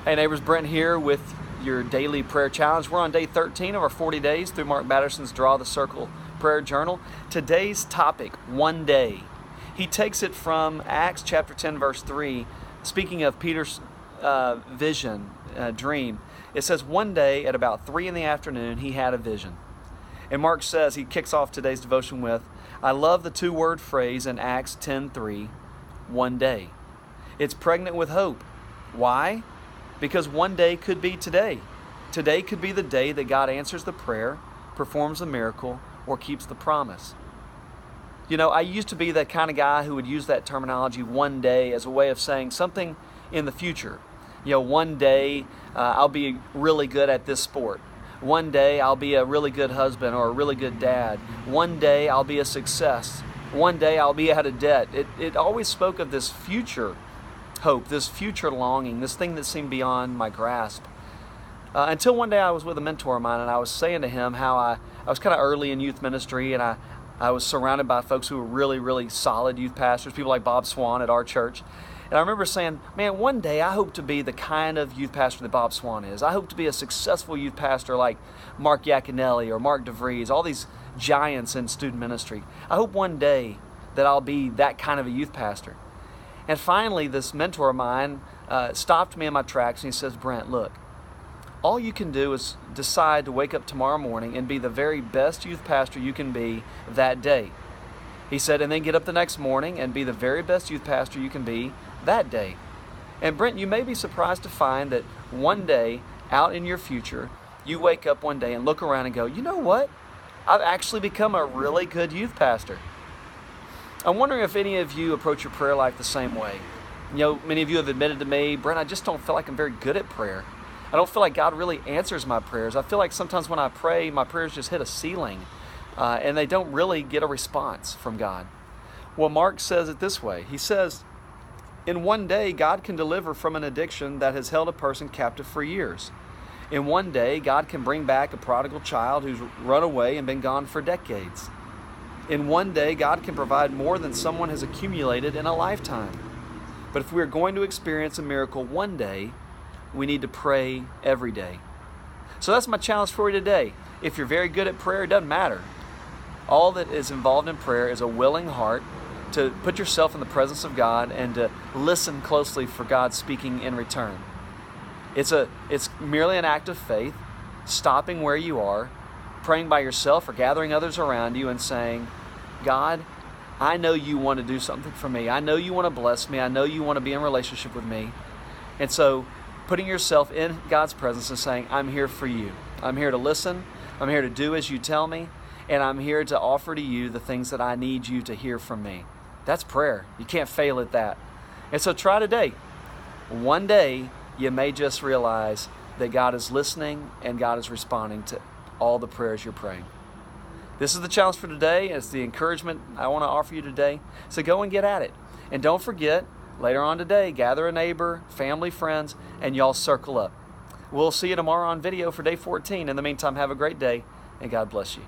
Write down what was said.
Hey neighbors, Brent here with your daily prayer challenge. We're on day 13 of our 40 days through Mark Batterson's Draw the Circle prayer journal. Today's topic, one day. He takes it from Acts chapter 10 verse 3, speaking of Peter's vision, dream. It says one day at about 3 in the afternoon he had a vision. And Mark says, he kicks off today's devotion with, I love the two-word phrase in Acts 10:3, one day. It's pregnant with hope. Why? Because one day could be today. Today could be the day that God answers the prayer, performs a miracle, or keeps the promise. You know, I used to be that kind of guy who would use that terminology one day as a way of saying something in the future. You know, one day I'll be really good at this sport. One day I'll be a really good husband or a really good dad. One day I'll be a success. One day I'll be out of debt. It always spoke of this future hope, this future longing, this thing that seemed beyond my grasp. Until one day I was with a mentor of mine and I was saying to him how I was kind of early in youth ministry, and I was surrounded by folks who were really, really solid youth pastors, people like Bob Swan at our church. And I remember saying, man, one day I hope to be the kind of youth pastor that Bob Swan is. I hope to be a successful youth pastor like Mark Yaconelli or Mark DeVries, all these giants in student ministry. I hope one day that I'll be that kind of a youth pastor. And finally, this mentor of mine stopped me in my tracks and he says, Brent, look, all you can do is decide to wake up tomorrow morning and be the very best youth pastor you can be that day. He said, and then get up the next morning and be the very best youth pastor you can be that day. And Brent, you may be surprised to find that one day out in your future, you wake up one day and look around and go, you know what? I've actually become a really good youth pastor. I'm wondering if any of you approach your prayer life the same way. You know, many of you have admitted to me, Brent, I just don't feel like I'm very good at prayer. I don't feel like God really answers my prayers. I feel like sometimes when I pray, my prayers just hit a ceiling and they don't really get a response from God. Well, Mark says it this way. He says, in one day, God can deliver from an addiction that has held a person captive for years. In one day, God can bring back a prodigal child who's run away and been gone for decades. In one day, God can provide more than someone has accumulated in a lifetime. But if we're going to experience a miracle one day, we need to pray every day. So that's my challenge for you today. If you're very good at prayer, it doesn't matter. All that is involved in prayer is a willing heart to put yourself in the presence of God and to listen closely for God speaking in return. It's merely an act of faith, stopping where you are, praying by yourself or gathering others around you and saying, God, I know you want to do something for me. I know you want to bless me. I know you want to be in relationship with me. And so putting yourself in God's presence and saying, I'm here for you. I'm here to listen. I'm here to do as you tell me. And I'm here to offer to you the things that I need you to hear from me. That's prayer. You can't fail at that. And so try today. One day, you may just realize that God is listening and God is responding to all the prayers you're praying. This is the challenge for today. It's the encouragement I want to offer you today. So go and get at it. And don't forget, later on today, gather a neighbor, family, friends, and y'all circle up. We'll see you tomorrow on video for day 14. In the meantime, have a great day, and God bless you.